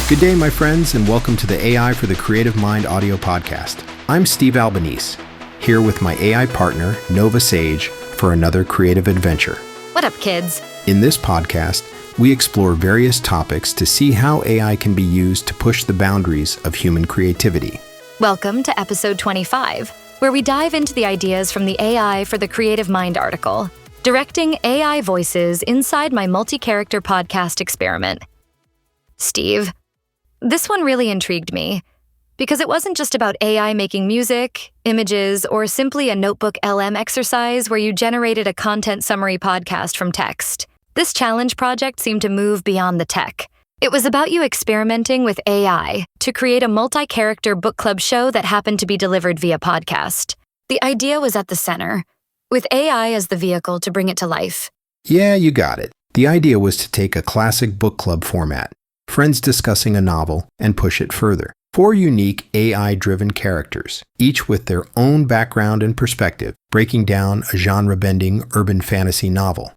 Good day, my friends, and welcome to the AI for the Creative Mind audio podcast. I'm Steve Albanese, here with my AI partner, Nova Sage, for another creative adventure. What up, kids? In this podcast, we explore various topics to see how AI can be used to push the boundaries of human creativity. Welcome to episode 25, where we dive into the ideas from the AI for the Creative Mind article, directing AI voices inside my multi-character podcast experiment. Steve, this one really intrigued me, because it wasn't just about AI making music, images, or simply a notebook LM exercise where you generated a content summary podcast from text. This challenge project seemed to move beyond the tech. It was about you experimenting with AI to create a multi-character book club show that happened to be delivered via podcast. The idea was at the center, with AI as the vehicle to bring it to life. Yeah, you got it. The idea was to take a classic book club format, friends discussing a novel, and push it further. 4 unique AI-driven characters, each with their own background and perspective, breaking down a genre-bending urban fantasy novel.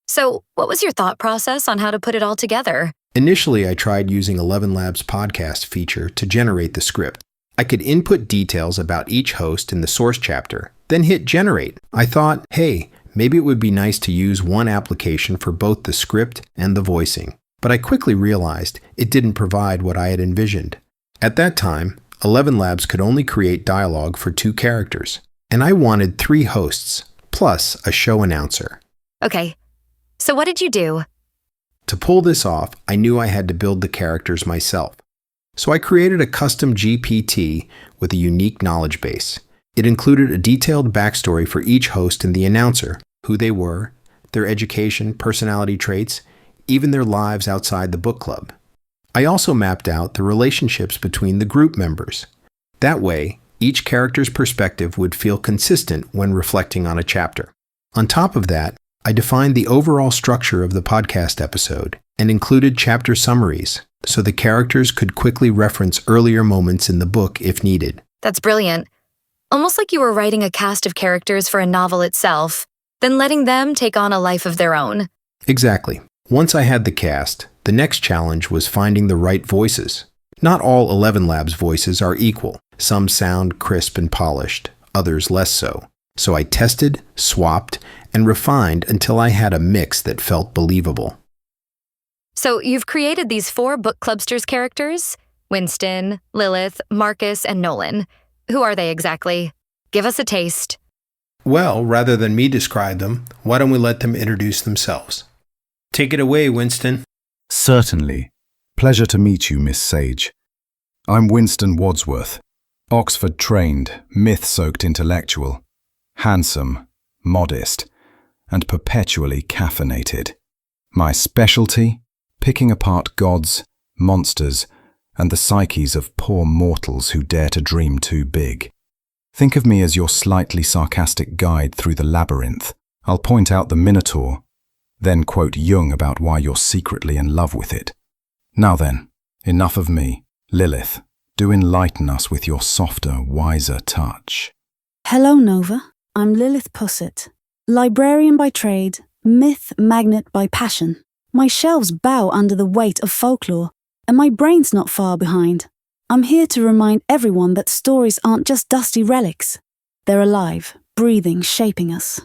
So, what was your thought process on how to put it all together? Initially, I tried using ElevenLabs' podcast feature to generate the script. I could input details about each host in the source chapter, then hit generate. I thought, hey, maybe it would be nice to use one application for both the script and the voicing. But I quickly realized it didn't provide what I had envisioned. At that time, ElevenLabs could only create dialogue for 2 characters, and I wanted 3 hosts, plus a show announcer. Okay, so what did you do? To pull this off, I knew I had to build the characters myself. So I created a custom GPT with a unique knowledge base. It included a detailed backstory for each host and the announcer, who they were, their education, personality traits, even their lives outside the book club. I also mapped out the relationships between the group members. That way, each character's perspective would feel consistent when reflecting on a chapter. On top of that, I defined the overall structure of the podcast episode and included chapter summaries so the characters could quickly reference earlier moments in the book if needed. That's brilliant. Almost like you were writing a cast of characters for a novel itself, then letting them take on a life of their own. Exactly. Once I had the cast, the next challenge was finding the right voices. Not all ElevenLabs voices are equal. Some sound crisp and polished, others less so. So I tested, swapped, and refined until I had a mix that felt believable. So you've created these 4 book clubsters characters: Winston, Lilith, Marcus, and Nolan. Who are they exactly? Give us a taste. Well, rather than me describe them, why don't we let them introduce themselves? Take it away, Winston. Certainly. Pleasure to meet you, Miss Sage. I'm Winston Wadsworth, Oxford-trained, myth-soaked intellectual, handsome, modest, and perpetually caffeinated. My specialty? Picking apart gods, monsters, and the psyches of poor mortals who dare to dream too big. Think of me as your slightly sarcastic guide through the labyrinth. I'll point out the Minotaur, then quote Jung about why you're secretly in love with it. Now then, enough of me. Lilith, do enlighten us with your softer, wiser touch. Hello, Nova. I'm Lilith Pussett, librarian by trade, myth magnet by passion. My shelves bow under the weight of folklore, and my brain's not far behind. I'm here to remind everyone that stories aren't just dusty relics. They're alive, breathing, shaping us.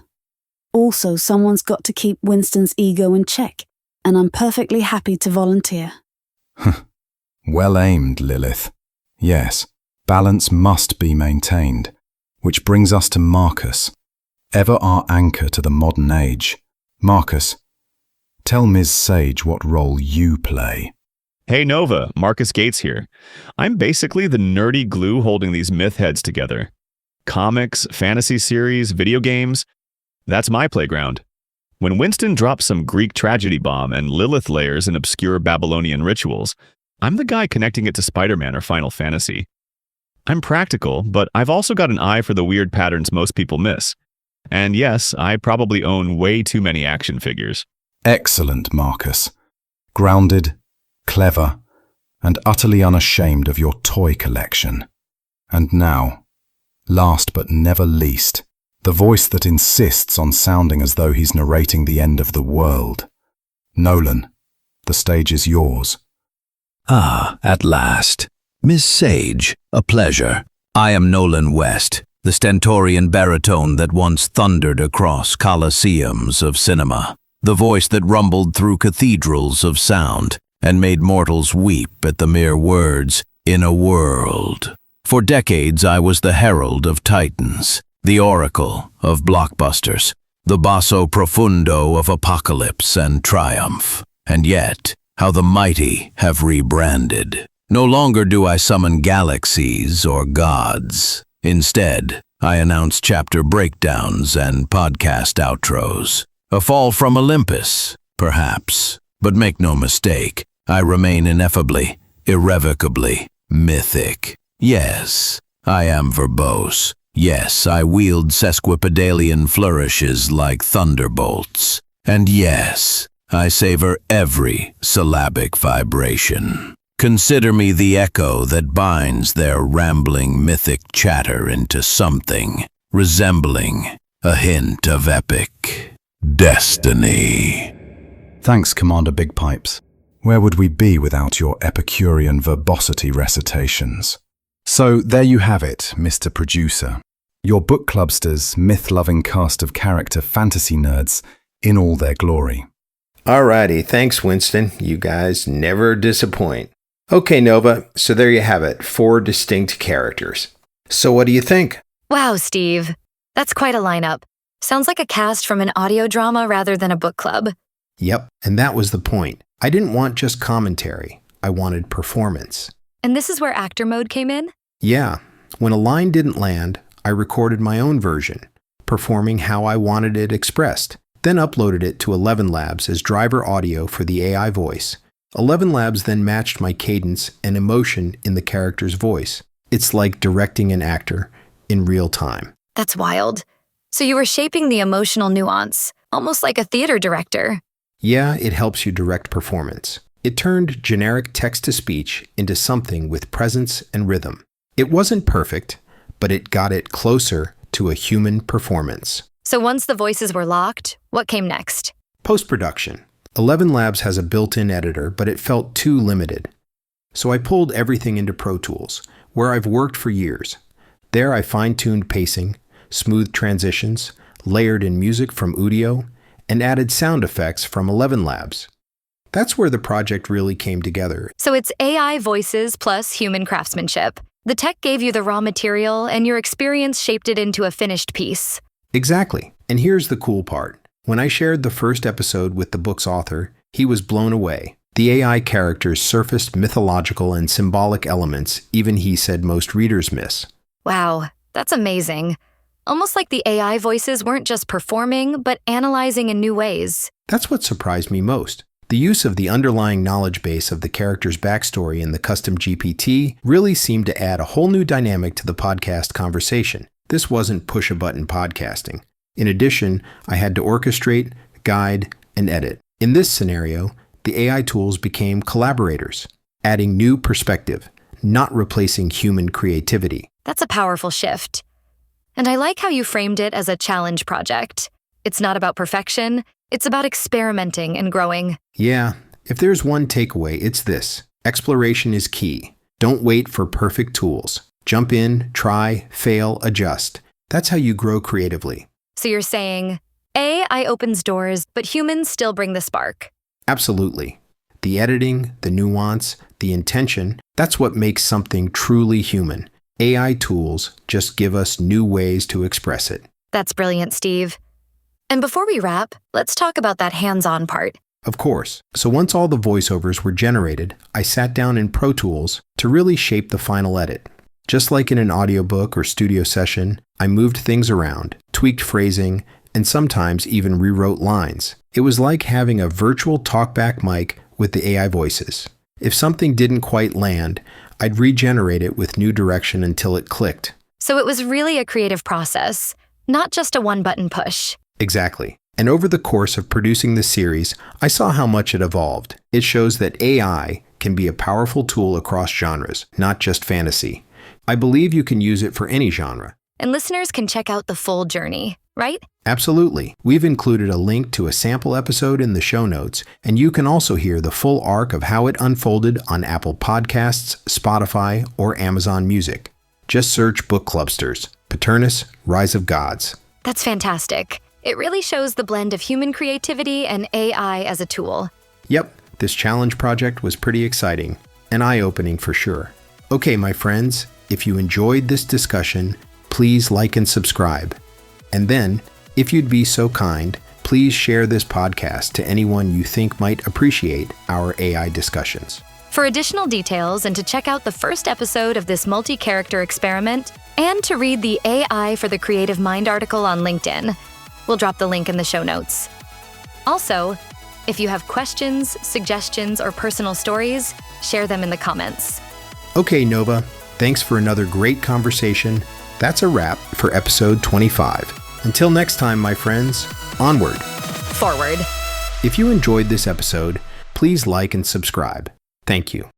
Also, someone's got to keep Winston's ego in check, and I'm perfectly happy to volunteer. Well aimed, Lilith. Yes, balance must be maintained. Which brings us to Marcus, ever our anchor to the modern age. Marcus, tell Ms. Sage what role you play. Hey Nova, Marcus Gates here. I'm basically the nerdy glue holding these myth heads together. Comics, fantasy series, video games, that's my playground. When Winston drops some Greek tragedy bomb and Lilith layers in obscure Babylonian rituals, I'm the guy connecting it to Spider-Man or Final Fantasy. I'm practical, but I've also got an eye for the weird patterns most people miss. And yes, I probably own way too many action figures. Excellent, Marcus. Grounded, clever, and utterly unashamed of your toy collection. And now, last but never least, the voice that insists on sounding as though he's narrating the end of the world. Nolan, the stage is yours. Ah, at last. Miss Sage, a pleasure. I am Nolan West, the stentorian baritone that once thundered across coliseums of cinema, the voice that rumbled through cathedrals of sound and made mortals weep at the mere words, "in a world." For decades I was the herald of titans, the oracle of blockbusters, the basso profundo of apocalypse and triumph. And yet, how the mighty have rebranded. No longer do I summon galaxies or gods. Instead, I announce chapter breakdowns and podcast outros. A fall from Olympus, perhaps. But make no mistake, I remain ineffably, irrevocably mythic. Yes, I am verbose. Yes, I wield sesquipedalian flourishes like thunderbolts. And yes, I savor every syllabic vibration. Consider me the echo that binds their rambling mythic chatter into something resembling a hint of epic destiny. Thanks, Commander Big Pipes. Where would we be without your Epicurean verbosity recitations? So there you have it, Mr. Producer. Your book clubster's myth-loving cast of character fantasy nerds in all their glory. Alrighty, thanks Winston. You guys never disappoint. Okay, Nova, so there you have it, 4 distinct characters. So what do you think? Wow, Steve. That's quite a lineup. Sounds like a cast from an audio drama rather than a book club. Yep, and that was the point. I didn't want just commentary. I wanted performance. And this is where actor mode came in? Yeah, when a line didn't land, I recorded my own version, performing how I wanted it expressed, then uploaded it to ElevenLabs as driver audio for the AI voice. ElevenLabs then matched my cadence and emotion in the character's voice. It's like directing an actor in real time. That's wild. So you were shaping the emotional nuance, almost like a theater director. Yeah, it helps you direct performance. It turned generic text-to-speech into something with presence and rhythm. It wasn't perfect, but it got it closer to a human performance. So once the voices were locked, what came next? Post-production. ElevenLabs has a built-in editor, but it felt too limited. So I pulled everything into Pro Tools, where I've worked for years. There I fine-tuned pacing, smoothed transitions, layered in music from Udio, and added sound effects from ElevenLabs. That's where the project really came together. So it's AI voices plus human craftsmanship. The tech gave you the raw material, and your experience shaped it into a finished piece. Exactly. And here's the cool part. When I shared the first episode with the book's author, he was blown away. The AI characters surfaced mythological and symbolic elements even he said most readers miss. Wow, that's amazing. Almost like the AI voices weren't just performing, but analyzing in new ways. That's what surprised me most. The use of the underlying knowledge base of the character's backstory in the custom GPT really seemed to add a whole new dynamic to the podcast conversation. This wasn't push-a-button podcasting. In addition, I had to orchestrate, guide, and edit. In this scenario, the AI tools became collaborators, adding new perspective, not replacing human creativity. That's a powerful shift. And I like how you framed it as a challenge project. It's not about perfection, it's about experimenting and growing. Yeah, if there's one takeaway, it's this. Exploration is key. Don't wait for perfect tools. Jump in, try, fail, adjust. That's how you grow creatively. So you're saying, AI opens doors, but humans still bring the spark. Absolutely. The editing, the nuance, the intention, that's what makes something truly human. AI tools just give us new ways to express it. That's brilliant, Steve. And before we wrap, let's talk about that hands-on part. Of course. So once all the voiceovers were generated, I sat down in Pro Tools to really shape the final edit. Just like in an audiobook or studio session, I moved things around, tweaked phrasing, and sometimes even rewrote lines. It was like having a virtual talkback mic with the AI voices. If something didn't quite land, I'd regenerate it with new direction until it clicked. So it was really a creative process, not just a one-button push. Exactly. And over the course of producing the series, I saw how much it evolved. It shows that AI can be a powerful tool across genres, not just fantasy. I believe you can use it for any genre. And listeners can check out the full journey. right? Absolutely. We've included a link to a sample episode in the show notes, and you can also hear the full arc of how it unfolded on Apple Podcasts, Spotify, or Amazon Music. Just search Book Clubsters, Paternus, Rise of Gods. That's fantastic. It really shows the blend of human creativity and AI as a tool. Yep, this challenge project was pretty exciting and eye-opening for sure. Okay, my friends, if you enjoyed this discussion, please like and subscribe. And then, if you'd be so kind, please share this podcast to anyone you think might appreciate our AI discussions. For additional details and to check out the first episode of this multi-character experiment, and to read the AI for the Creative Mind article on LinkedIn, we'll drop the link in the show notes. Also, if you have questions, suggestions, or personal stories, share them in the comments. Okay, Nova, thanks for another great conversation. That's a wrap for episode 25. Until next time, my friends, onward. Forward. If you enjoyed this episode, please like and subscribe. Thank you.